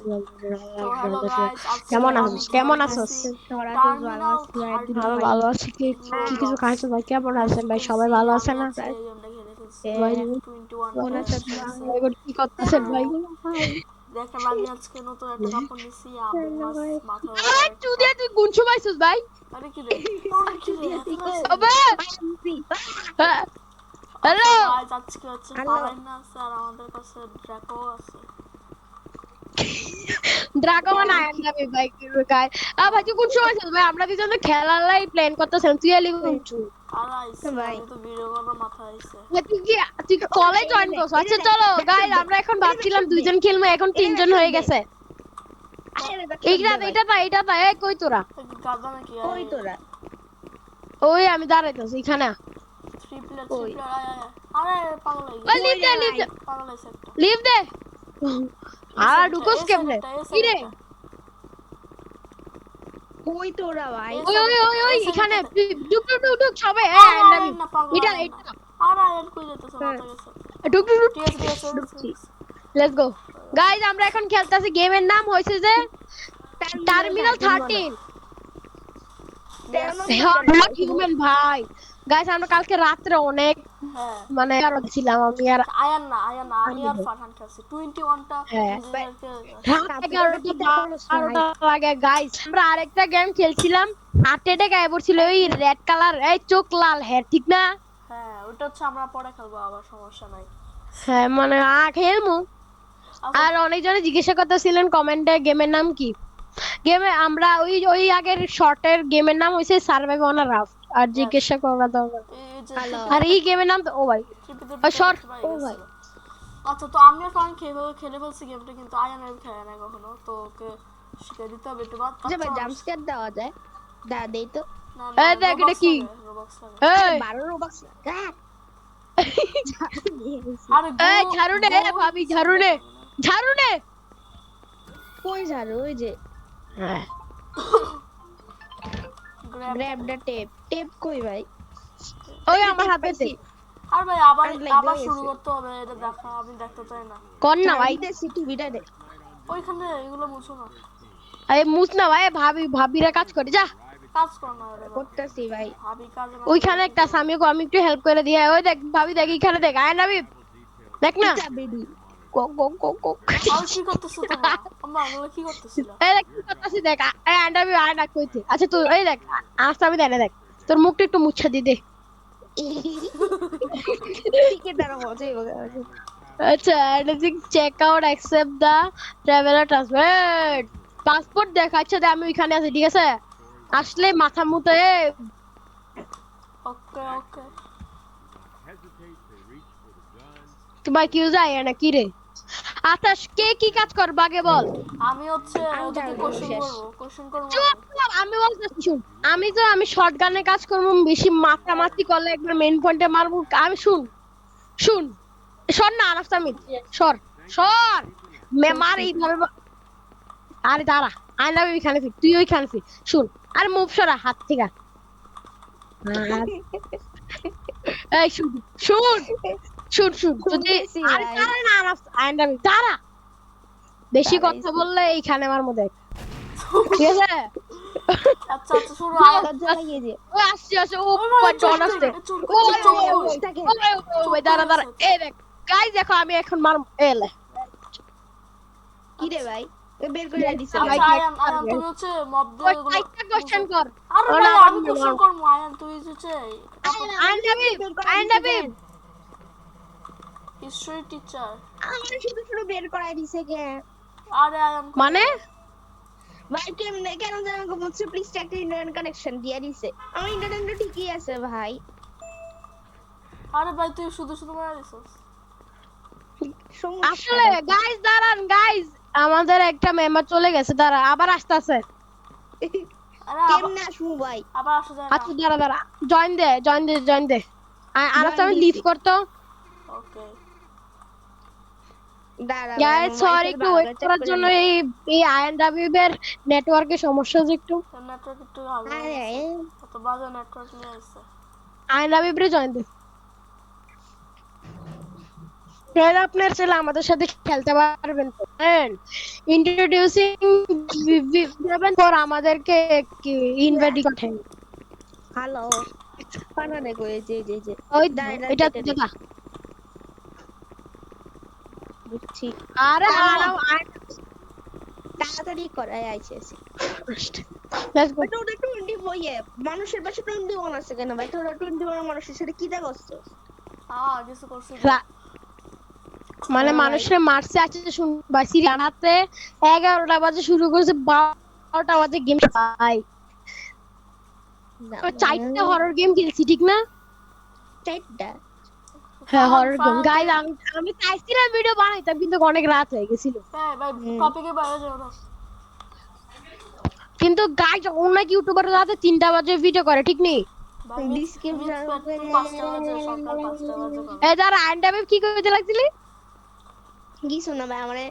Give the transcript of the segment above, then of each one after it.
তো hello guys, আজকে কেমন আমি আছিস? কেমন আছিস? খেলতেছি টার্মিনাল আমি 13 ভালো আছি। কি কিছু রোবলক্স। খাইছো ভাই? কেমন আছেন ভাই? সবাই বুঝতেছি ভালো আছে আমি না? আজকে এই গেমটা খেলে ফেলছি ভাই 21 তে খেলছি। এবার কি তো করতেছেন ভাই? দেখেন আমি আজকে নতুন একটা কাপড় নিছি, আবু মাছ মাথার উপর একটা তুই কাপড়। তুই গুনছু পাইছিস ভাই? আরে কি রে, আরে কি রে, এত লাগছে কেন? আবে আচ্ছা হ্যালো। গাইস, আজকে হচ্ছে ফারাইনা আছে আর আমাদের কাছে ড্রাকো আছে। ড্রাগন আয়ন যাবে ভাই গায়। ভাই তুই কোন সময় আছিস ভাই? আমরা দুজন তো খেলার প্ল্যান করতেছেন। তুই এলি গুনছু। আর আইসি আমি তো ভিডিও করার মাথা আইছে। তুই কি কলেজ জয়েন করছ? আচ্ছা চলো গাইস, আমরা এখন ভাবছিলাম দুইজন খেলবো, এখন তিনজন হয়ে গেছে। এইটা এই কই তোরা? গাদা নাকি? ওই আমি দাঁড়াইতেছি এখানে। থ্রি প্লেয়ার আরে পাগল হয়ে ওই গেছে, লিভ দে লিভ দে পাগল হয়েছে একটা। লিভ দে। এই আর সাইডটা, ঢুকোস এই কেমনে? সাইডটা, এই কি রে? সাইডটা, কই তোরা ভাই? এই ওই ওই সাইডটা, ওই ওই এই এখানে সাইডটা। ঢুক ঢুক ঢুক ঢুক সবাই। আরে আরে না, পাগল এটা আরে না, এটা আরে আরে কই যেতেছে, মাথা গেছে। ঢুক ঢুক ঢুক। ঠিক আছে ঠিক আছে ঢুকছি। লেটস গো গাইস, আমরা এখন খেলতেছি। গেমের নাম হইছে যে টার্মিনাল 13। নট হিউম্যান ভাই। গাইস আমরা কালকে রাত্রে অনেক হ্যাঁ মানে ছিলাম আমি আর আয়ান না, আয়ান না, আমি আর ফারহান খেলছি 21টা হ্যাঁ ইঞ্জিনিয়ারকে। রাত 11টা 12টা লাগে গাইস। আমরা আরেকটা গেম খেলছিলাম, হার্ট অ্যাটাক আয় পড়ছিল। ওই রেড কালার, এই চোখ লাল হ্যাঁ ঠিক না? হ্যাঁ ওটা হচ্ছে আমরা পরে খেলবো, আবার সমস্যা নাই। হ্যাঁ মানে খেলমু। আচ্ছা আর অনেকজনে জিজ্ঞাসা করতেছিলেন কমেন্টে গেমের নাম কি। গেমে আমরা ওই ওই আগের শর্টের গেমের নাম হইছে সার্ভাইভ অন আ রাফট। আর ইয়েস, জিজ্ঞাসা করা দরকার। এই যে আর এই গেমের নাম তো ও ভাই ওই সর। ও ভাই। আচ্ছা তো আমি আর ফারহান খেলে ফেলছি গেমটা, কিন্তু আয়ান আর খেলে না কখনো, তো ওকে শিখিয়ে দিতে হবে একটু বাদ। যে ভাই জাম্প স্কেয়ার দেওয়া যায়? দেই তো। না না, এই দেখ এটা কি? রোবক্স লাগে। এই 12 রোবক্স কাট। আরে এই ঝাড়ু নে ভাবি, ঝাড়ু নে ঝাড়ু নে। কই ঝাড়ু? ওই যে হ্যাঁ গ্র্যাব দা টেপ। টেপ কই ভাই? ওই আমার হাতে দে। আর ভাই আবার আর লেগে আবার শুরু গেছে। করতে হবে, এটা দেখা আমি দেখতে চাই না। কর না ভাই। দে সিটিভিটা দে। ওইখানে এগুলো মুছো না, এই মুছ না ভাই, ভাবিরা কাজ করে যা। কাজ কর না রে ভাই। করতেছি ভাই। ভাবি কাজ না ওইখানে একটা আমি একটু হেল্প করে দিই। ওই দেখ ভাবি, দেখ এখানে দেখ আয় নাবি দেখ না। ইটা বেডি। গো গো গো গো। আর কি করতেছ তোমরা? আমরা এগুলো কি করতেছিল? এই দেখ কি করতেছি দেখ। এই আন্ডাবি আয় না কইতে। আচ্ছা তুই এই দেখ আস্তে আমি দেখ দেখ তোর মুখটা একটু মুছা দি দে। টিকেট আর মজাই হবে। আচ্ছা এনিথিং চেক আউট অ্যাকসেপ্ট দা ট্রাভেলার ট্রান্সফার পাসপোর্ট দেখাচ্ছে যে আমি ওইখানে আছি ঠিক আছে। আসলে মাথা মুতে ওকে ওকে। ভাই কি যায় না কি রে? আচ্ছা কে কি কাজ করবে আগে বল। আমি হচ্ছে ওদেরকে কোশ্চেন করব চুপ কর, আমি বলতেছি শুন। আমি শটগানে কাজ করবো, বেশি মাতামাতি করলে একবার মেইন পয়েন্টে মারবো। আমি শুন শুন সর না আনাফতামিদ সর সর মার এইভাবে আরে দাঁড়া। আই লাভ ইউ খানে ফির, তুই ওইখানে ফির। শুন আরে মুভ সরা হাত থেকে। এই শুন শুন শুন শুন যদি শুনতেছি আরে ভাই। দাঁড়া না আই লাভ ইউ দাঁড়া। বেশি কথা বললে এইখানে আমার মধ্যে ঠিক আছে। আচ্ছা আচ্ছা শুরু দরজা লাগিয়ে দে। ও আসছে আসছে ও জন আসছে। ওই দাঁড়া দাঁড়া এই দেখ গাইস দেখো আমি এখন মার এলে কি রে ভাই? বের করে দিছে ভাই। আচ্ছা আয়ান আয়ান তুমি হচ্ছে মব দিয়ে ওই এগুলো একটা কোশ্চেন কর। আরে ওরা ভাই আবার আমি কোশ্চেন করব, আয়ান তুই হচ্ছে আইনবি হিস্ট্রি টিচার। আমার শুধু বের করাই দিছে কে? আরে আয়ান মানে ভাই কেমনে কেন জানো গো? মুঝে প্লিজ একটা ইন্টারনেট কানেকশন দিয়ে দিছে। আমার ইন্টারনেট ঠিকই আছে ভাই। আরে ভাই তুই শুধু শুধু মারা দিছিস। আসলে গাইস দাঁড়ান গাইস, আমাদের একটা মেম্বার চলে গেছে, দাঁড়া আবার আসতেছে। আরে কেমনে আসবো ভাই? আবার আসা যায় না। আচ্ছা দাঁড়া দাঁড়া জয়েন দে আর আমি লিভ করতো। ওকে দাঁড়া গাইস সরি একটু ওয়েট করার জন্য। এই আইএনডব্লিউ এর নেটওয়ার্কের সমস্যা যে একটু। নেটওয়ার্ক একটু আগে কত বাজে নেটওয়ার্ক নিয়ে আসছে। আইএনডব্লিউ এর জয়েন দে। তাহলে আপনার ছেলে আমাদের সাথে খেলতে পারবেন তো ইন্ট্রোডিউসিং দেবেন পর আমাদেরকে ইনভাইট করতেন হ্যালো পানা দেখো এই যে ওই দাঁড়া এটা কেটে দে দাদা বুঝছি আরে আরে, হারাও তাড়াতাড়ি করাই আইছে লেটস গো বাট ওটা 20 বইয়ে মানুষের পাশে 21 আছে কেন ভাই তোরা 21 মানুষের সাথে কি দা করছিস কিছু করছি মানে ভাই। মানুষের মারছে আছে শুন বাসি রানাতে 11টা বাজে শুরু করেছে 12টা বাজে গেম ভাই চারটা হরর গেম খেলছি ঠিক না চারটা হ্যাঁ হরর গেম গাইস আমি চাইছিলাম ভিডিও বানাইতাম কিন্তু অনেক রাত হয়ে গেছিল ভাই টপিকে বাইরে যাও না কিন্তু গাইস অন্য ইউটিউবার রাতে 3টা বাজে ভিডিও করে ঠিক নেই ভাই This game 5টা বাজে সকাল 5টা বাজে করে। এই যারা আন্ডাবে কি কইতে লাগছিলি কি শোনা ভাই আমারে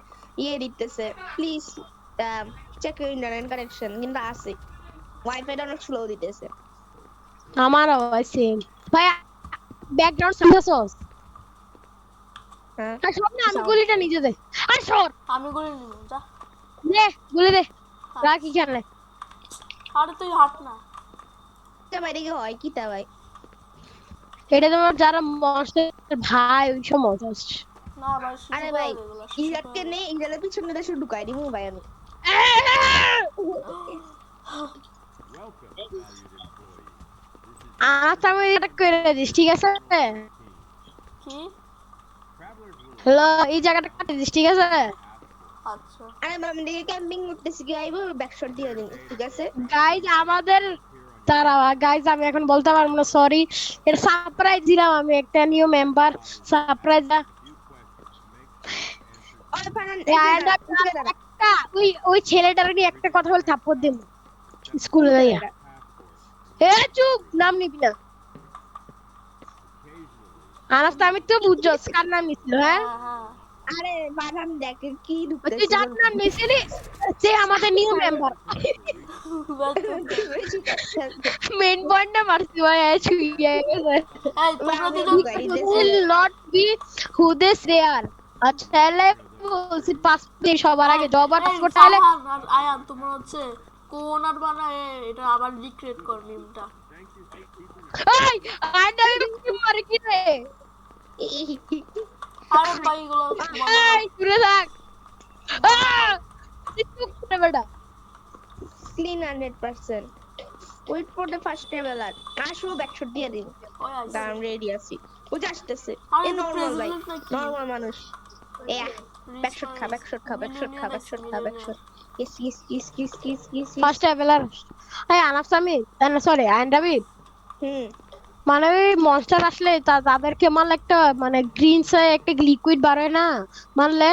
ইয়ে দিতেছে please check your internet connection কিন্তু আছে ওয়াইফাইটা অনেক স্লো দিতেছে আমারও সেম ভাই ব্যাকগ্রাউন্ড সাউন্ড হ্যাঁ আর সব না আমি গুলিটা নিজে দে আর সর আমি গুলি নিব যা নে গুলি দে রাখি খেলে আরে তুই হাট না তা বাইরে কি হয় কি তা ভাই এটা তোমার যারা মনস্টার ভাই ওই সব মজা আসছে না ভাই আরে ভাই ইরাকে নেই ইরালের পিছনে দেশে ঢুকাই দিমু ভাই আমি আচ্ছা আমি এটা করে দিস ঠিক আছে কি হ্যালো এই জায়গাটা কাটে দিস ঠিক আছে আচ্ছা আরে আমি দিকে ক্যাম্পিং করতেছি কি আইবো ব্যাকশট দিয়ে দিন ঠিক আছে গাইজ আমাদের তারা গাইজ আমি এখন বলতে পারবো না সরি এর সারপ্রাইজ দিলাম আমি একটা নিউ মেম্বার সারপ্রাইজ ওই ফানান একটা ওই ছেলেটার নিয়ে একটা কথা বলে থাপ্পড় দিন স্কুলে যাইয়া এ চুপ নাম নিবি না আনাস আমি তো বুঝছস কার নাম নিছিল হ্যাঁ হ্যাঁ আরে ফানান দেখ কি তুই ঢুকতেছে যার নাম নিছিলি সে আমাদের নিউ মেম্বার মেইন পয়েন্টটা মারছি ভাই ছুঁইয়া গেছে এই তোমরা দুজন will not be who this they are আচ্ছা তাহলে বলছি পাসপোর্ট সবার আগে জবার পাসপোর্ট তাহলে আয়ান তোমার হচ্ছে কোন আর বানায় এটা আবার রিক্রিয়েট কর মিমটা এই আন্ডার কি মারে কি রে আরে ভাই এগুলো এই দূরে থাক তুই করে বেটা clean 100% wait for the first traveller আসো ব্যাকশট দিয়ে দিন ওই আইছে দাম রেডি আছি ও আসতেছে আরে এ তো নরমাল ভাই প্রেসিডেন্ট নাকি নরমাল মানুষ এ ব্যাকশট খা ব্যাকশট খা ব্যাকশট খা ব্যাকশট খা ব্যাকশট কিস ফার্স্ট ট্রাভেলার এই আনাফ সামি না সরি আন্ডাবি হুম মানে ওই মনস্টার আসলে তাদেরকে মারলে একটা মানে গ্রিন সে একটা লিকুইড বার হয় না মারলে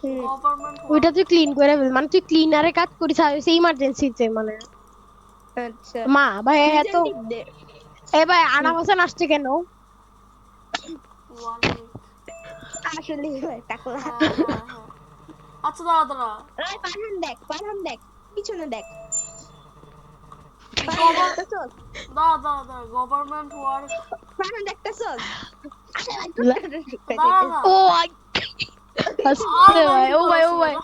হুম গভর্নমেন্ট ওইটা তুই ক্লিন করে ফেল মানে তুই ক্লিনারে কাজ করিস সেই ইমার্জেন্সিতে মানে আচ্ছা মা ভাই এত টিপ দে এ ভাই আনাফ হাসান আসছে কেন 1 উইক আসলে ভাই টাকলা আচ্ছা দাঁড়া এই পারহান দেখ পিছনে দেখ দাঁড়া গভর্নমেন্ট ওয়ার্ক পারহান দেখতেছস দাঁড়া ও আসছে ভাই ও ভাই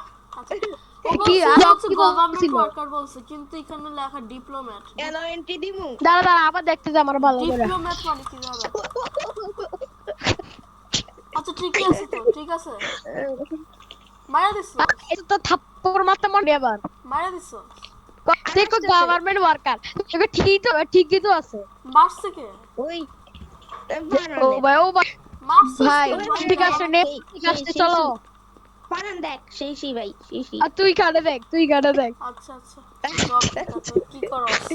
কি কি গভর্নমেন্ট বলছিল ওয়ার্কার বলছে কিন্তু এখানে লেখা ডিপ্লোম্যাট এলো এন্ট্রি দিমু দাঁড়া আবার দেখতে যা আমার ভালো করে ডিপ্লোম্যাট মানে কি দাঁড়া আচ্ছা ঠিক আছে মারা দিছো এটা তো থাপ্পড় মারতে মনে আবার মারা দিছো দেখো গভর্নমেন্ট ওয়ার্কার তোকে ঠিকই তো আছে মারছে কে ওই ও ভাই মারছে ভাই ঠিক আছে নে ঠিক আছে চলো পারহান দেখ সেই ভাই সেই আর তুই কাটে দেখ আচ্ছা কি করস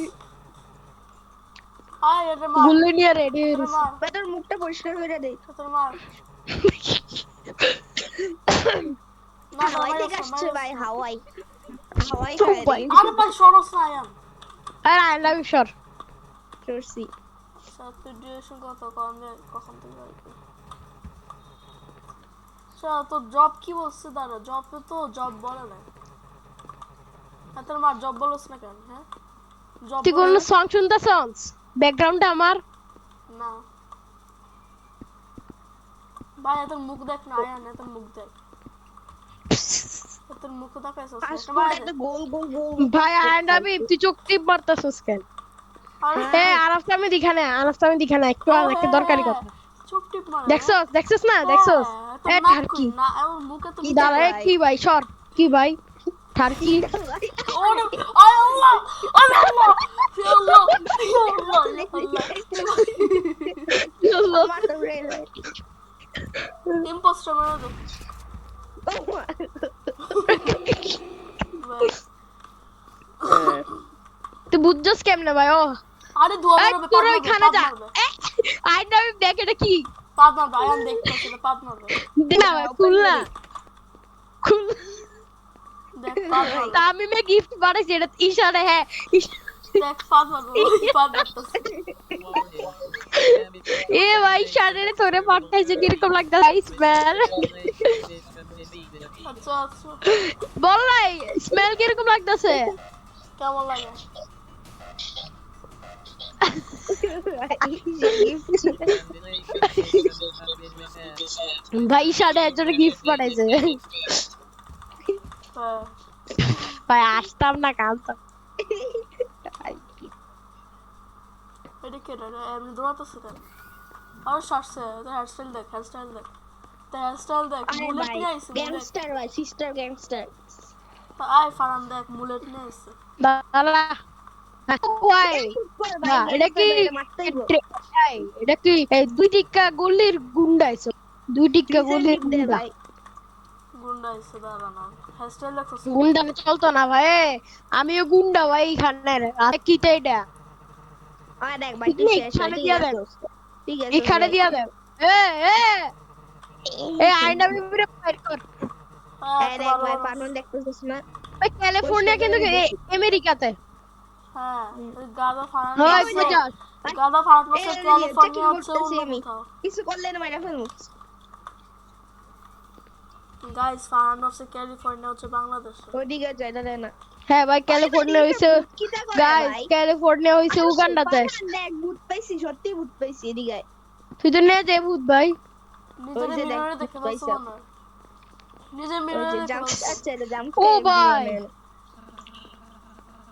আয় এটা মার গুলি নিয়ে রেডি এটা মার ভাই তোর মুখটা পরিষ্কার করে দে তোর মার না হাওয়াই থেকে আসছে ভাই হাওয়াই চুপ ভাই। আরে ভাই সরস না আয়ান আর আই লাভ ইউ শর চর্সি সাথে ডিউরেশন কত কখন থেকে আসবে তো জব কি বলছে দাঁড়া জব বলে না তোর মার জব বলছ না কেন হ্যাঁ জব তুই কোন সং শুনতাছস ব্যাকগ্রাউন্ডে আমার না ভাই তোর মুখ দেখ না আয়ান তোর মুখ দেখ তোর মুখ দেখাইছ পাসপোর্ট একটা গোল গোল গোল ভাই আন্ড আমি তুই চোখ টিপ মারতাছস কেন এ আরাফতামি দিখানে একটু একটা দরকারি কথা চুপ টিপ মার দেখছস না দেখছস এ ঠারকি না ওর মুখে তো দাঁড়া এ কি ভাই সর কি ভাই ঠারকি ওরে আয় আল্লাহ আল্লাহ ইয়া আল্লাহ ইয়া আল্লাহ আমার তো রে ইম্পোস্টার মারা দে তুই বুঝছস কেমনে ভাই ও আরে দুয়া এই মারবে তোর ওইখানে যা আইন্ড আমি দেখ এটা কি পাদ মারবে আয়ান দেখতেছে পাদ মারবে না ভাই খুল দেখ পাদ মারবে তা আমি মে গিফট বাড়াইছি এটা ইশারা হ্যাঁ দেখ পাদ মারবে পাদ মারতেছে এ ভাই শাড়িতে তোরে পাঠাইছে কিরকম লাগতাছে স্মেল আচ্ছা আচ্ছা বল নাই স্মেল কিরকম লাগতাছে কেমন লাগে ভাই শাড়ি একজনে গিফট পাঠাইছে হ্যাঁ ভাই আসতাম না কালতাম এটা কে রে এমনি দৌড়াতেছে কেন আর শার্টসে তো হেয়ারস্টাইল দেখ মুলেট নিয়ে আইছে গ্যাংস্টার ভাই সিস্টার গ্যাংস্টার আয় ফারান দেখ মুলেট নিয়ে আইছে দাঁড়া ওয়াই না এটা কি এটা কি এই দুই টিক্কা গলির গুন্ডা আইছো দুই টিক্কা গলির গুন্ডা গুন্ডা আইছে দাঁড়া না হেয়ারস্টাইল দেখছস গুন্ডা চলতো না ভাই আমিও গুন্ডা ভাই এখানে আর কি তো এটা আয় দেখ ভাই তুই শেষ এখানে দিয়া দেন ঠিক আছে এখানে দিয়া দেন এ আইনা বিবরে ফাইট কর আয় দেখ ভাই পানন দেখতেছিস না ভাই ক্যালিফোর্নিয়া কিন্তু আমেরিকাতে হ্যাঁ গাদা ফারান হয় বুঝাস গাদা ফারান হচ্ছে ক্যালিফোর্নিয়া হচ্ছে কিছু করলে না মাইরা ফেলমু গাইস ফারান হচ্ছে ক্যালিফোর্নিয়া হচ্ছে বাংলাদেশ ওদিকে যাই না হ্যাঁ ভাই ক্যালিফোর্নিয়া হইছে গাইস ক্যালিফোর্নিয়া হইছে উগান্ডাতে দেখ ভূত পাইছি সত্যি ভূত পাইছি এদিকে তুই তো নিয়ে যাই ভূত ভাই নিজের মিররে দেখে পাচ্ছ না নিজের মিররে দেখে পাচ্ছ আচ্ছা এটা জাম্প ও ভাই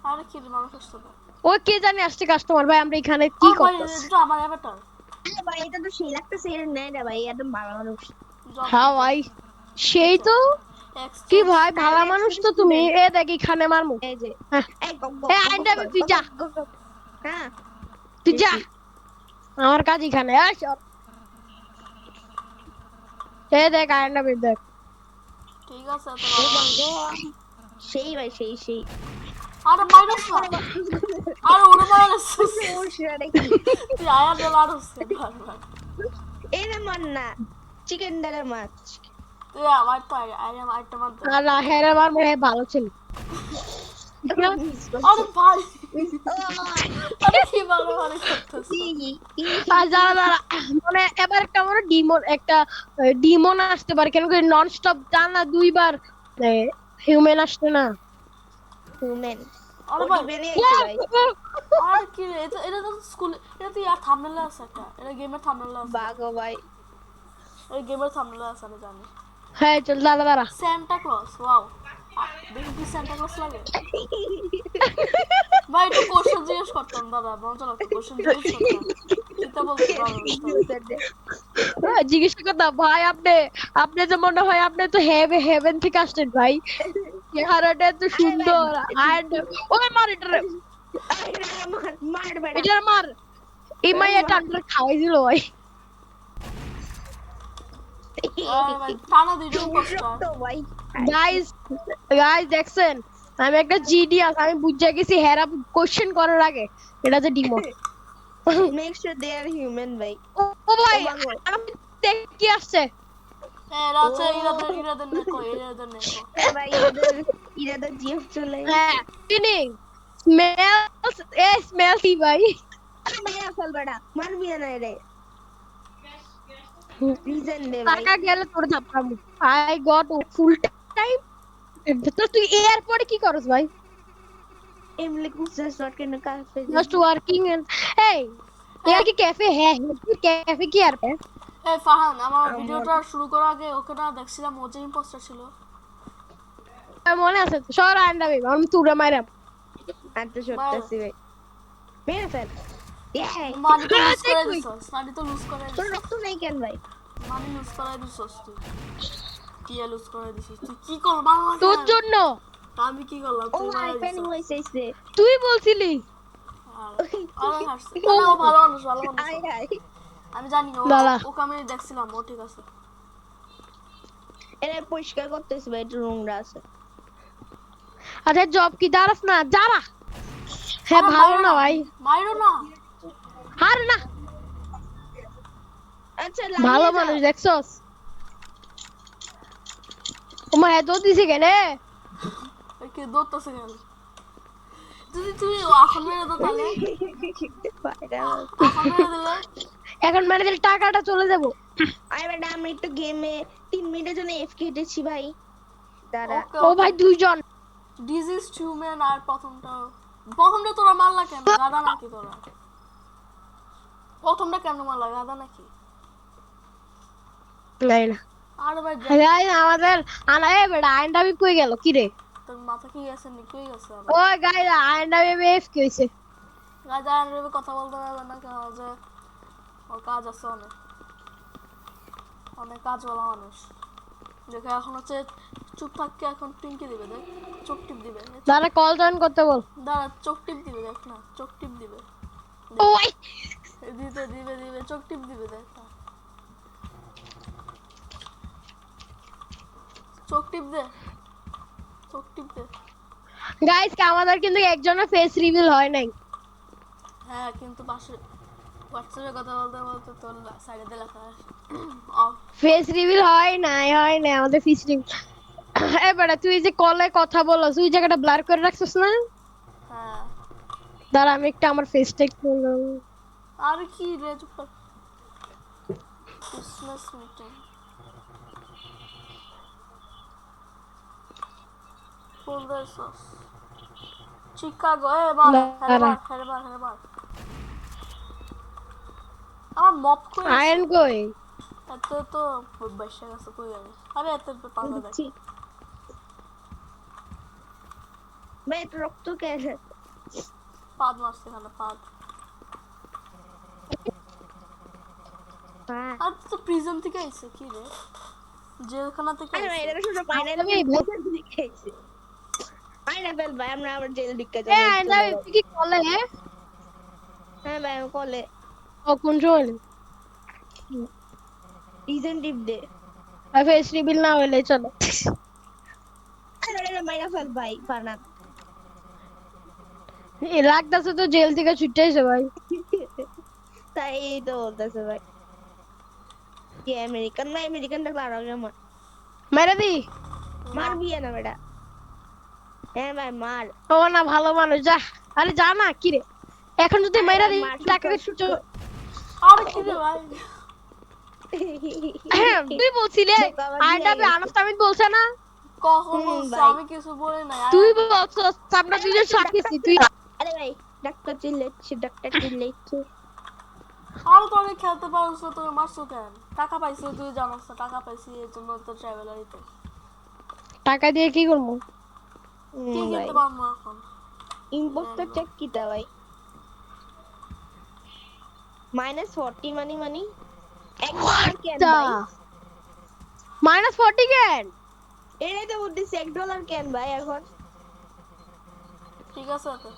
আরে কি রে মানুষ আসছে না ও কে জানি আসছে কাস্টমার ভাই আমরা এখানে কি করতেছি এটা আমার অ্যাভাটার আরে ভাই এটা তো সেই লাগতেছে এর নেই না ভাই একদম ভালো মানুষ হ্যাঁ ভাই সেই তো কি ভাই ভালো মানুষ তো তুমি এ দেখ এখানে মারমু এই যে এ আইন্ডা তুই যা হ্যাঁ তুই যা আমার কাজ এখানে এ দেখ আইন্ডা দেখ ঠিক আছে তো সেই ভাই সেই আরে মাইনাস না আরে ওরে মাইনাস ওর সেটা কি তুই আয়া দে মারছ বারবার এনে মান না চিকেন ডালের মাছ তুই আমার তো আরে আইটা মার দে না হ্যাঁ আমার মনে হয় ভালো ছিল আরে ভাই আরে কি ভালো ভালো করতেছ মানে এবার একটা আমার ডিমন আসতে পারে কেন কি নন স্টপ জানা দুইবার হিউম্যান আসছে না হিউম্যান আরে ভাই বেনে ভাই আর কি রে এটা তো স্কুল এটা তো ইয়ার থাম্বনেল আছে একটা এটা গেমের থাম্বনেল আছে বাগো ভাই এই গেমের থাম্বনেল আছে আমি জানি হ্যাঁ চল দাঁড়া সান্টা ক্লজ ওয়াও দেখি সান্টা ক্লজ লাগে ভাই একটু কোশ্চেন জিজ্ঞেস করতাম দাদা মজা লাগতো কোশ্চেন জিজ্ঞেস করতাম সেটা বলতে পারো জিজ্ঞেস করতাম ভাই আপনি যে মনে হয় আপনি তো হেভেন থেকে আসছেন ভাই চেহারাটা এত সুন্দর and ওই মার এটা মার এই মাইয়াটা আন্ডার খাওয়াই দিল ভাই টানা দিদি পোস্টার ভাই গাইস দেখছেন আমি একটা জিডিয়াস আমি বুঝে গেছি হেরা কোশ্চেন করার আগে এটা যে ডিমো make sure they are human ভাই ও ভাই আমি দেখ কি আসছে এরা আছে ইরাদের নেকো ভাই ইরাদের জিএফ চলে হ্যাঁ চিনি স্মেল কি ভাই মেরা ফল বড়া মারবি না রে রিজন দে ভাই টাকা গেলে তোর ধাপ্পামু আই গট ফুল টাইম তো তুই এয়ারপোর্টে কি করছ ভাই এমলে কুসা শর্ট কেন cafe just working and hey यार की कैफे है कैफे की यार पे এই ফাহান আমার ভিডিওটা শুরু করার আগে ওকে না দেখছিলাম ও যে ইম্পোস্টার ছিল। মনে আছে তো সর আন্ডা ভাই আমি তুরে মাইরাম আচ্ছা সত্যি ভাই মেরে ফেল মানি তো লুজ করে দিছস, মানি তো লুজ করে তোর দিছস, রক্ত নেই কেন ভাই? মানি লুজ করে দিছস তুই। কি লুজ করে দিছস তুই? কি করল বাংলা? তোর জন্য আমি কি করলাম? ও তুই মাই মারা ফ্রেন্ড দিছস। হইছে তুই বলছিলি আরে হাসছে। ও ভালো মানুষ, ভালো মানুষ। আই আই আমি জানি দাঁড়া। ওকে আমি দেখছিলাম, ও ঠিক আছে। এরে পরিষ্কার করতেছি ভাই, একটু নোংরা আছে। আচ্ছা জব কি দাঁড়াস না যারা হ্যাঁ ভালো না ভাই মাইরো না। আর না আচ্ছা ভালো লাগিয়ে মানুষ মানুষ দেখছস ওমা এত দিছে কেন ওই কি দৌড়তেছে কেন? যদি তুই এখন মেরে দাও তাহলে, এখন মেরে দিলে এখন ম্যানেজার টাকাটা চলে যাব আই বেটা আমি একটু গেমে 3 মিনিটের জন্য এফকে কেটেছি ভাই। দাঁড়া ওকে ও ভাই দুইজন ডিজিজ হিউম্যান। আর প্রথমটা তোরা মারলা কেন? গাদা নাকি তোরা? প্রথমটা কেন মারলা? গাদা নাকি? নাই না আর ভাই ভাই আমাদের আনা এ বেটা আইনটা বি কই গেল কি রে তোর মাথা কি গেছে নি? কই গেছে? ও গাইস আইনটা বি এফ কি হইছে গাদা আর কথা বলতে পারবে না কেন? যে ওর কাজ আছে অনেক, অনেক কাজ বলা মানুষ। দেখে এখন হচ্ছে চুপ থাককে এখন পিঙ্কি দিবে, দেখ চোখ টিপ দিবে। দাঁড়া কল জয়েন করতে বল দাঁড়া চোখ টিপ দিবে, দেখ না চোখ টিপ দিবে, ওই দিতে দিবে দিবে চোখ টিপ দিবে, দেখ না চোখ টিপ দে, চোখ টিপ দে। গাইস আমাদের কিন্তু একজনের ফেস রিভিল হয় নাই হ্যাঁ কিন্তু পাশে হোয়াটসঅ্যাপে কথা বলতে বলতে তোর সাইডে দিয়ে লেখা অফ। ফেস রিভিল হয় নাই আমাদের ফেস রিভিল এ বেটা তুই যে কলে কথা বলছ তুই জায়গাটা ব্লার করে রাখছস না হ্যাঁ দাঁড়া আমি একটা আমার ফেসটা একটু আর কি রে চুপ কর। ক্রিসমাস মিটিং ফুলদের সস চিকাগো এ বার হেরবার হেরবার হেরবার আমার মপ করে আয়ন কই এত তো বসে গেছে কই যাবে? আরে এত পাতা দেখ ভাই একটু রক্ত কেন? পাদ মারছে খানা পাদ। হ্যাঁ আর তো প্রিজম থেকে আইছে কি রে? জেলখানা থেকে আরে ভাই আইছে। এটা শুধু পাইনাপেল লিখেছে। পাইনাপেল ভাই আমরা আবার জেল ঢুকে এ আয়ন তুই কি কলে হ্যাঁ ভাই আমি কলে ও কোন জল রিজন টিপ দে। ফেস রিভিল না হইলে চলো আরে পাইনাপেল ভাই পানা এ লাগতাছে তো জেল থেকে ছুটে আইছে ভাই তাই তো বলতেছে ভাই কি আমেরিকান ভাই আমেরিকান ডাকলে আরো কেমন মেরে দি মারবি না বেটা? হ্যাঁ ভাই মার। ও না ভালো মানুষ যা আরে যা না কি রে এখন যদি আরে মেরা ভাই, দি মার, টাকা শুট দিয়ে কর। আর কি রে ভাই? তুই বলছিলে বোকা বানিয়ে আইনটা গেছে। আনস্তামিত বলছে না কখন হুম, বলছো? ভাই। আমি কিছু বলি নাই। তুই বলছস আমরা দুইজন সাক্ষী তুই আরে ভাই ডাক্তার চিল্লাচ্ছে আর তো অনেক খেলতে পারছো, তুমি মারছো কেন? টাকা পাইছো, তুই জানোস না টাকা পাইছি এর জন্য তো ট্রাভেলারিতে টাকা দিয়ে কি করবো কি ভাই কিনতে পারবো এখন? ইম্পোস্টার চেক কিটা ভাই -40 মানি $1 কেন ভাই? -40 কেন এটাই তো বলতেছি $1 কেন ভাই এখন? ঠিক আছে তো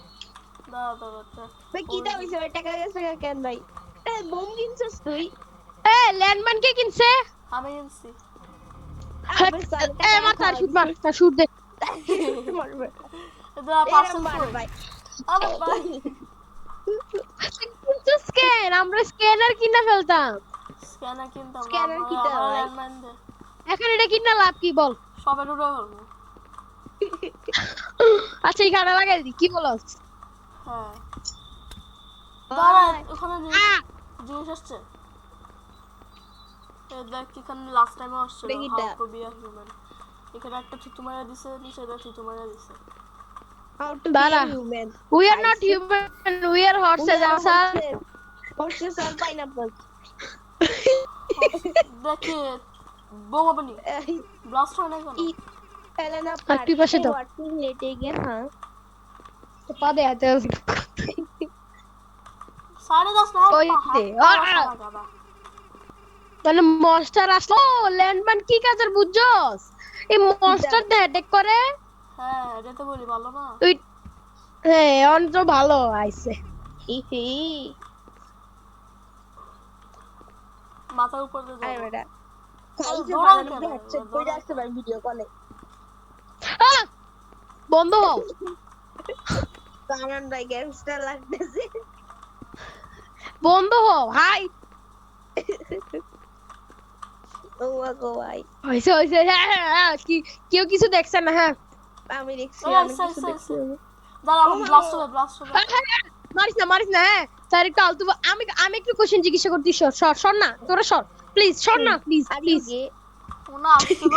দাঁড়া দাঁড়া ভাই কিটা হইছে ভাই? টাকা গেছে কেন ভাই? এ বোম কিনছস তুই? এ ল্যান্ডম্যান কে কিনছে আমি কিনছি। এ মার তার শুট দে দাঁড়া পার্সেল মার কই? ভাই আরে ভাই কিন্তু স্ক্যান আমরা স্ক্যানার কিনা ফেলতাম স্ক্যানার কিনতাম। Scanner কিনতে হয়। ল্যান্ডমাইন দে এখন এটা কিনা লাভ কি বল সবে উড়ে ফেলবো। আচ্ছা এখানে লাগাই দি কি বলস হ্যাঁ দাঁড়া ভাই, ওখানে আহ! জিনিস আসছে। দেখ এখানে লাস্ট টাইমে আসছিল দেখিটা। How to be a human. এখানে একটা থুতু মারা দিছে, নিচে একটা থুতু মারা দিছে। how to be দাঁড়া। a human we are not human we are horse's We are answer horses and pineapples দেখি বোমা বানি ব্লাস্ট হয় না কেন Helena আর তুই পাশে দাও। working late again, huh? পা দে হাতে সাড়ে 10 না ওই দে। মানে মনস্টার আসলো ল্যান্ডম্যান কি কাজের বুঝছস এই মনস্টার দে অ্যাটাক করে হ্যাঁ এটা তো বলি ভালো না তুই হ্যাঁ অন তো ভালো আইছে Hihi. মাথার উপর দিয়ে Ay, যাবো। বেটা। আরে খাইছে দৌড়াও বানানো কেন? দিয়ে headset করে দৌড়াও আসছে ভাই ভিডিও কলে। আহ! বন্ধ হও কারণ ভাই গ্যাংস্টার লাগতেছে। বন্ধ হও হাই ও মা গো ভাই। হইছে হইছে হ্যাঁ হ্যাঁ হ্যাঁ কি কেউ কিছু দেখছে না হ্যাঁ আমি দেখছি ওই অনেক আইসে, কিছু আইসে, দেখছি আইসে। আমি। দাঁড়া এখন ব্লাস্ট হবে হ্যাঁ, হ্যাঁ, হ্যাঁ। মারিস না হ্যাঁ স্যার একটু আলতু আমি একটু কোশ্চেন জিজ্ঞাসা করতে সর না তোরা সর প্লিজ সর না প্লিজ আর প্লিজ ইয়ে ওনা আসছিল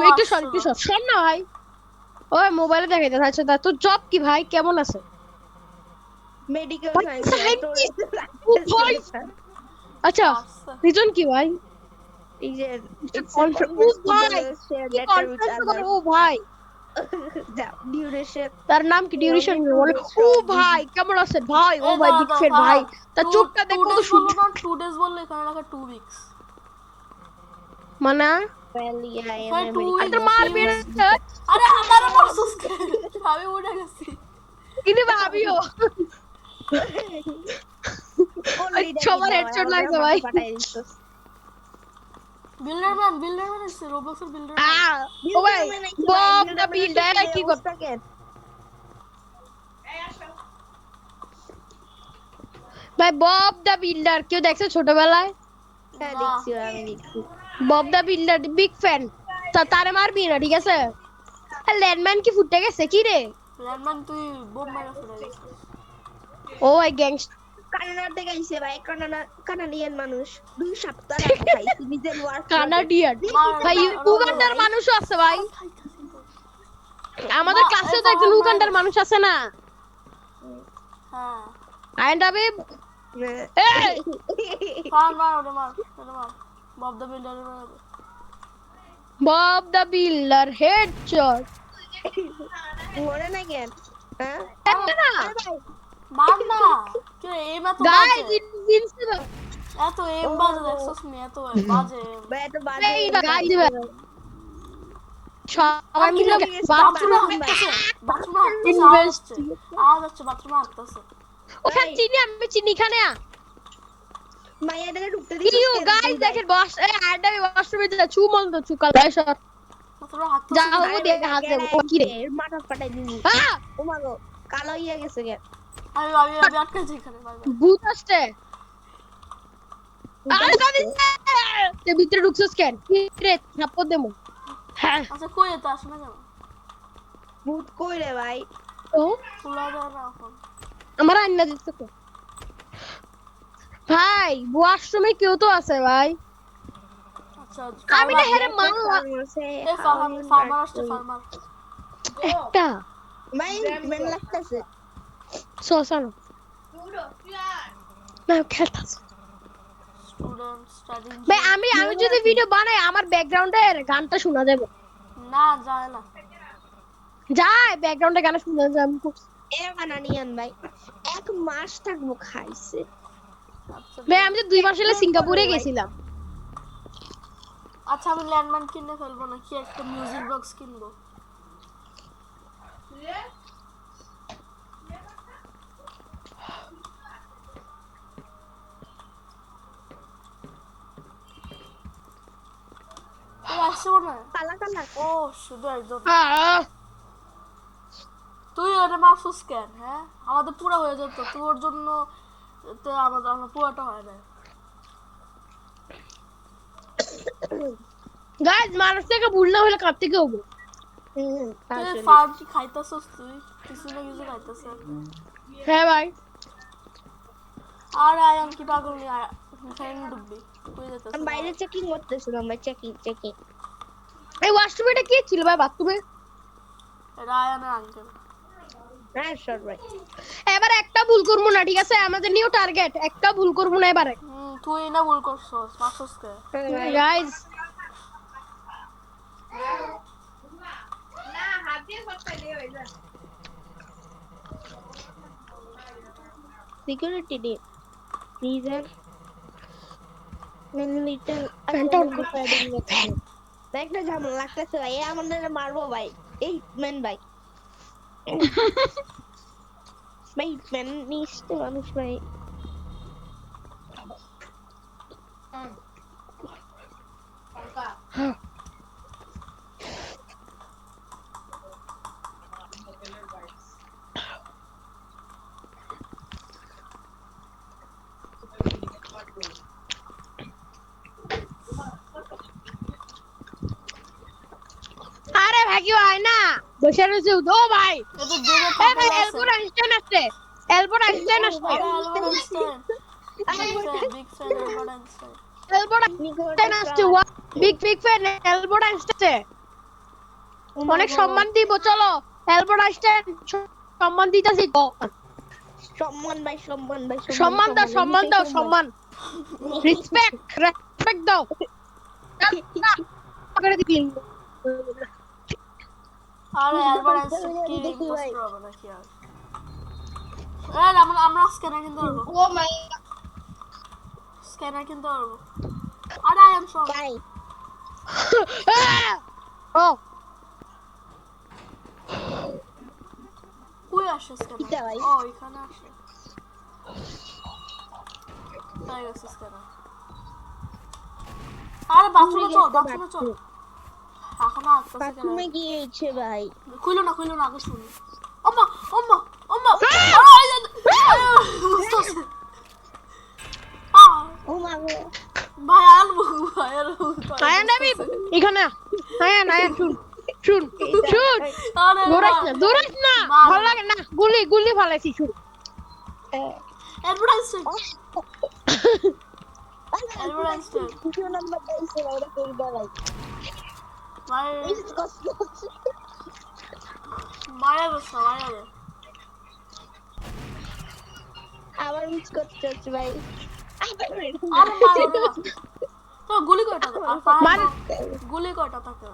একটু সর না ভাই ওই মোবাইলে দেখাইতে আচ্ছা তা তোর জব কি ভাই কেমন আছে মেডিকেল ভাই, সায়েন্স scientist! ও ভাই! আচ্ছা রিজন কি ভাই এই যে it's a ও ভাই share কি letter with কনফারেন্স করে others. ও ভাই The duration তার নাম কি ডিউরেশন বলে ও ভাই কেমন আছে ভাই ও ভাই বিগ ফ্যান ভাই তার চোখটা দেখো তো বললো না 2 ডেজ বললে এখানে রাখা 2 উইকস মানে well yeah I ভাই, am two American. আরে মারবে আরে আমারও মারছস আমি উঠে গেছি ইনি ভাবিও Only that সবার you know, হেডশট আমাদের লাগছে ভাই মাথা ফাটাই দিছস। বিল্ডারম্যান এসে রোবলক্সের বিল্ডার ও ভাই বব দা বিল্ডার কি কর অবস্থা কেন? ভাই বব দা বিল্ডার কেউ দেখছে ছোটবেলায় হ্যাঁ না। দেখছি আমি দেখছি Bob the builder big fan তারে মারবি না ঠিক আছে ল্যান্ডম্যান কি ফুটে গেছে কি রে ল্যান্ডম্যান তুই বোম মেরে ফেলে গেছিস ও ভাই গ্যাংস্টার কানাডা থেকে আইছে ভাই কানাডিয়ান মানুষ 2 সপ্তাহ আগে খাইছি নিজের ওয়ার্ক কানাডিয়ান ভাই উগান্ডার মানুষও আছে ভাই আমাদের ক্লাসেও তো একজন উগান্ডার মানুষ আছে না হ্যাঁ আইন রাবিব এই মার ওরে মার Bob the builder Bob the builder headshot মরে না কেন হ্যাঁ একটা না মার না কে এম এত গাইস বাজে ইনস্টাগ্রাম এত এম বাজে দেখছস নি এত বাজে ভাই এত বাজে এই গাইস সবাই মিলে বাথরুমে বাথরুমে হাঁটতেছে আওয়াজ হচ্ছে বাথরুমে হাঁটতেছে ওখানে আমি চিনি খানে মাইয়াদের ঢুকতে ইউ গাইস দেখেন বস এই আড্ডা ওয়াশরুমে যা চু মন তো চুকাল সর বাথরুমে হাঁটতেছে যাও দেখে হাত দেব ও কি রে মাথা ফাটাই দিবি হ্যাঁ ও মা গো কালো হইয়া গেছে কেন আমি আটকেছি এখানে বাই বাই ভূত আসছে আরে গাবি তে ভিতরে ঢুকছস কেন কি রে থাপ্পড় দেমু হ্যাঁ আচ্ছা কই এত আসে না কেন ভূত কই রে ভাই ও খোলা যায় না এখন আমার আন্না দিতে তো ভাই ওয়াশরুমে কেউ তো আছে ভাই আচ্ছা আমি না হেরে মারলাম এই ফার্মার আসছে ফার্মার একটা ভাই মেন লাগতেছে সোসানো না খেলতাছ স্টুডেন্ট স্টাডিং ভাই আমি যদি ভিডিও বানাই আমার ব্যাকগ্রাউন্ডের গানটা শোনা যাবে না যায় না যায় ব্যাকগ্রাউন্ডে গান শোনা যাবে এ বানানিয়ান ভাই 1 মাস থাকবো খাইছে আচ্ছা ভাই আমি তো 2 মাস হলে সিঙ্গাপুরে গেছিলাম আচ্ছা আমি ল্যান্ডম্যান কিনে ফেলবো না কি একটা মিউজিক বক্স কিনবো আসছে মনে হয় কালা কালা ও শুধু একজন আহ, তুই ওটা মারছিস কেন হ্যাঁ আমাদের পুরো হয়ে যেত তোর জন্য তো আমরা পুরোটা হয় না গাইস মানুষ থেকে ভুল না হলে কার থেকে হবো তুই ফার্ম কি খাইতাছস তুই কিছু না কিছু খাইতাছ হ্যাঁ ভাই আর আয়াম কি পাগল নি ফ্যান ডুববি কই যেতাছ আমি বাইরে চেকিং করতেছিলাম ভাই চেকিং এই ওয়াশরুমে এটা কি ছিল ভাই বাথরুমে এটা আয়ামের আঙ্কেল হ্যাঁ সর ভাই এবার একটা ভুল করবো না ঠিক আছে আমাদের নিউ টার্গেট একটা ভুল করবো না এবারে তুই না ভুল করছস মাসুসকে গাইস সিকিউরিটি দিয়ে রিজন লিটল একটা ঝামেলা লাগতেছে ভাই এ আমাদের মারবো ভাই এই মেন ভাই ভাই মেন নিশ্চয় মানুষ ভাই আরে ভাই কি হয় না বসে রয়েছে ও ভাই এত দূরে এই থাকলে ভাই আছে এলবোর আইনস্টাইন আসছে এলবোর আইনস্টাইন আসছে আরে Albert Einstein big fan Albert Einstein Albert Einstein আসছে বিগ ফ্যান এলবোর আইনস্টাইন অনেক সম্মান দিব চলো এলবোর আইনস্টাইন সম্মান দিতেছি তো সম্মান ভাই সম্মান দাও সম্মান রেসপেক্ট দাও করে দিন আরে আলবার্ট আইনস্টাইন কি ইম্পোস্টার হবে নাকি আর আমরা স্ক্যানার কিনতে পারবো ও মাই স্ক্যানার কিনতে পারবো আরে আই এম সরি ভাই ও কই আসছে এটা স্ক্যানার ভাই। ও এখানে আসে তাই গেছে স্ক্যানার আরে বাথরুমে চল এখন আসছে বাথরুমে গিয়েছে ভাই খুইলো না আগে শুনি ওমা ও মা গো ভাই আলবো আয়ান দেবী এখানে আয়ান শুন আরে দৌড়াইস না ভালো লাগে না গুলি ফালাইছি শুন আলবার্ট আইনস্টাইন কিছু নাম্বার দিয়েছে ভাই এটা করে দাও ভাই ভাই মায়া আবার মিস করতে হচ্ছে ভাই আরে মারো না তো গুলি কয়টা মার। গুলি কয়টা থাকে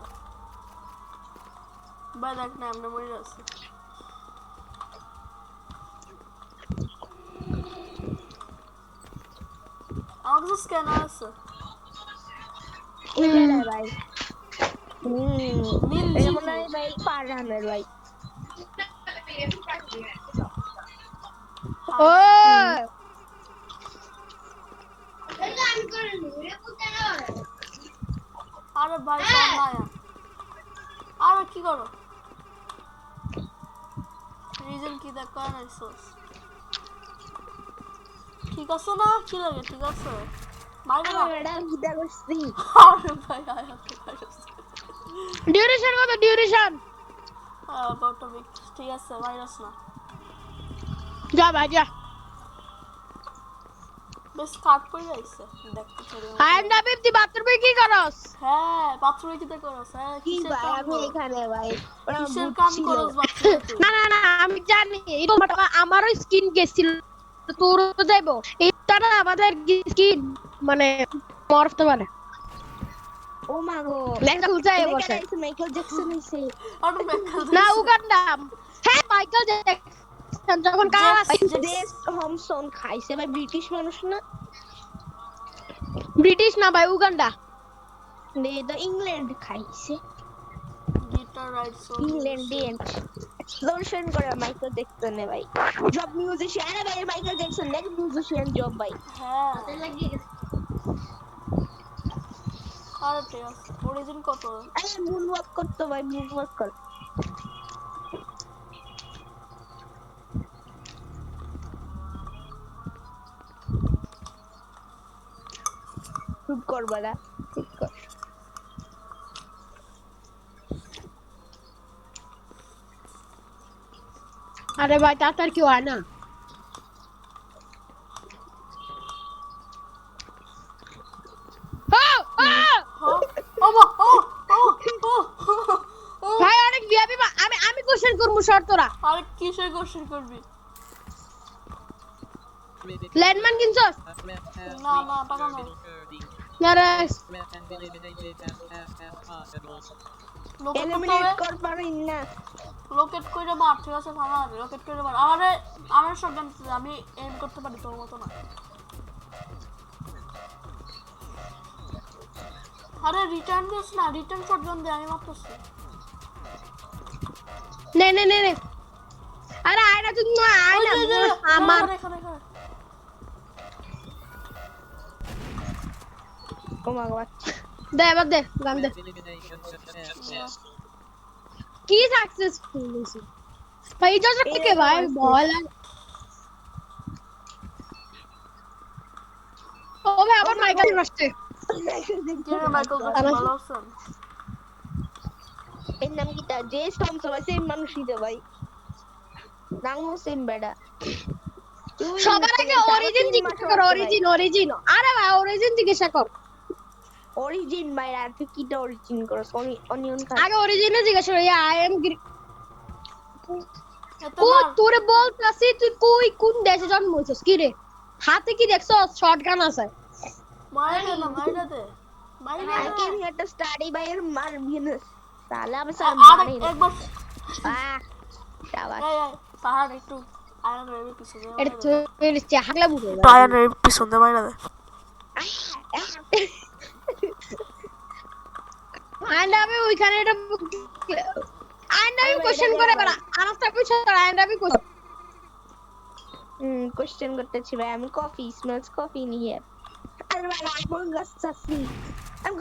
ভাই দেখ না এমনি মরে আছে আমার কাছে স্ক্যানার আছে ভাই নীল এটা মনে হয় ভাই পারানের ভাই ও আরে ভাই মায়া আরে কি করো রিজন কি দেখ করে নাইছস ঠিক আছে না কি লাগে ঠিক আছে মাইরা না এটা গিটা করছি আরে ভাই আয়া ডিউরেশন কত ডিউরেশন বটমিক ঠিক আছে ভাইরাস না যা ভাই যা বেশ কাট করে যাইছে দেখতে চলে আয়ান দেবী তুই বাথরুমে কি করস হ্যাঁ বাথরুমে কি করছ হ্যাঁ কি কিসের ভাই কাম আমি করছ? এখানে ভাই ওরা কিসের কাম করছ বাথরুমে তুই? না আমি জানি আমারও স্কিন গেছিল তোরও যাইবো এটা না আমাদের স্কিন মানে মরতে পারে ও মা গো লেখা খুলছে এই বসে মাইকেল জ্যাকসন হইছে আরে মেকাল না উগান্ডা হ্যাঁ মাইকেল জ্যাকসন যখন দেশ হমসন খাইছে ভাই ব্রিটিশ মানুষ না ব্রিটিশ না ভাই উগান্ডা নে তো ইংল্যান্ড খাইছে গিটার রাইট সো ইংল্যান্ডিয়ান এক্সপ্লোশন করে মাইকেল জ্যাকসন ভাই জব মিউজিশিয়ান ভাই মাইকেল জ্যাকসন নেক মিউজিশিয়ান জব ভাই হ্যাঁ আরে ঠিক আছে অরিজিন কত আরে মুন ওয়াক করতে ভাই মুন ওয়াক কর চুপ কর বাড়া চুপ কর আরে ভাই তার কি হয় না ভাই অনেক ভিআইপি আমি কোশ্চেন করব শর্ত তোরা আরে কিসের কোশ্চেন করবি ল্যান্ডম্যান কিনছস? না না টাকা নাই। আরে লোকেট করতে এলিমিনেট হবে। কর পারি না। লোকেট করে মার, ঠিক আছে ফাহাদ, লোকেট করে মার। আরে আমার শটগান, আমি এম করতে পারি তোর মতো না। আরে রিটার্ন দিস না, রিটার্ন শটগান দে, আমি মারতেছি। নে নে নে নে আরে আয়না তুই না আয়না ওই যে, আমার এখানে। ও মা গড। দে এবার দে গান দে কি সাকসেসফুল হইছে ভাই এটা থেকে ভাই ভয় লাগে ও ভাই আবার মাইকেল আসছে কিরে মাইকেল জ্যাকসন ভালো আছেন? এর নাম কি তা জে স্টম সবাই সেম মানুষই তো ভাই। নাম সেম বেডা। সবার আগে অরিজিন জিজ্ঞাসা কর অরিজিন আরে ভাই অরিজিন জিজ্ঞাসা কর অরিজিন ভাই আর তুই কিটা অরিজিন করছ অনিয়ন খা। আগে অরিজিনে জিজ্ঞাসা কর আই এম এত কই মার। তোরে বলতাছি তুই কই কোন দেশে জন্ম হইছস কি রে হাতে কি দেখছস শটগান আছে মাইরে না, মাইরে দে। I came here to study by your Marvinus. साला अब सब আর मारे ना। একবার शाबाश। এই ফাহাদ একটু আয়ন রেবি পিছনে এটা তুই চাহাগলা বুঝে আয়ন রেবি পিছনে মাইরা দে। আইন্দাবি ওইখানে এটা আইন্দাবি কোশ্চেন করে বড় আনাস্তা পুছো আইন্দাবি কোশ্চেন क्वेश्चन करते छी भाई I'm coffee smells coffee in here. अरे भाई I'm going to suffy. I'm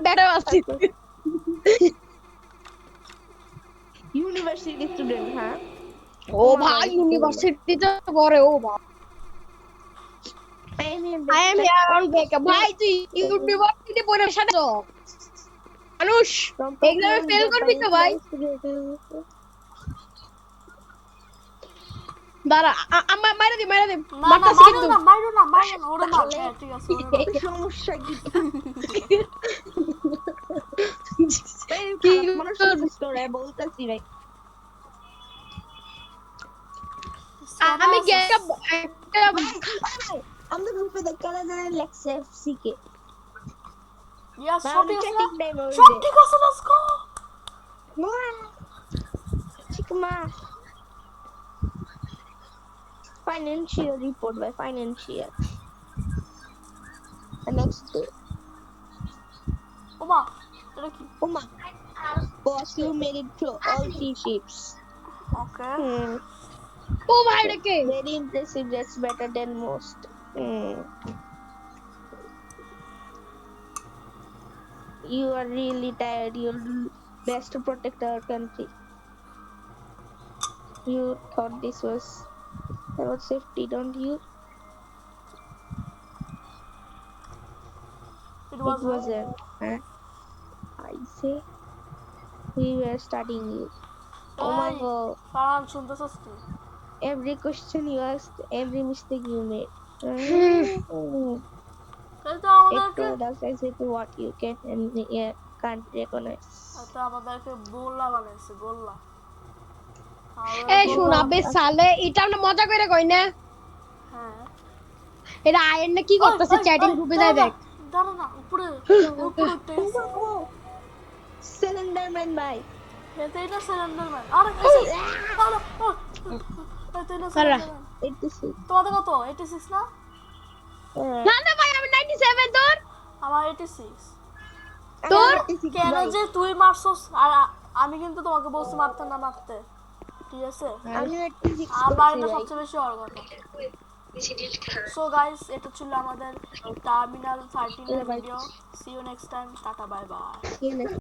বেটা আসছি university student हाँ. ও ভাই ইউনিভার্সিটিতে পড়ে ও ভাই I am here. I am here on break ভাই তুই ইউনিভার্সিটি পড়ে সাথে মানুষ এক্সামে ফেল করবি তো ভাই দাঁড়া আমার মাইরা দি না না মারতাছি কিন্তু মাইরো না ওরে মার। হ্যাঁ, ঠিক আছে ওরে মার। সমস্যা কি? কি মানুষ স্টোরে বলতাছি ভাই। আমি একটা আমাদের গ্রুপে দেখা যায় লেক্সে এফসি কে ইয়া না, সব আমি ঠিক আছে chatting time over সব there. ঠিক আছে, লেটস গো। চিকমা financial report by financial the next day. ওমা এটা কি? Uma boss you made it through all 3 ships. ওকে ও ভাই রেকে Very impressive, that's better than most. You are really tired. You'll do best to protect our country. You thought this was about safety, don't you? it It was wasn't. Huh? I say we were studying you. Oh my Hey. god. কারণ শুনতেছস কি? Every question you asked, every mistake you made. তাই তো It আমাদেরকে told us exactly what you can and can't recognize. এটা আমাদেরকে গোল্লা বানাইছে, গোল্লা। এই শুন আবে সালে এটা আমরা মজা করে কই না হ্যাঁ এটা আয়ন না কি করতেছে চ্যাটিং গ্রুপে যাই দেখ দাঁড়া না, উপরে উঠতে গেছে। Cylinder man bhai. এটা সিলিন্ডার ম্যান। আরে এই সিলিন্ডার ম্যান। 86. তোমাদের কত? 86 না? না না ভাই আমি 97 তোর আমার 86। তোর কেন যে তুই মারছস আর আমি কিন্তু তোমাকে বলছি মারতে না মারতে, ঠিক আছে? আমি 86 আমার এটা সবচেয়ে বেশি হওয়ার কথা। সো গাইস, এটা ছিল আমাদের টার্মিনাল 13 এর video. See you next time, tata bye bye. করছি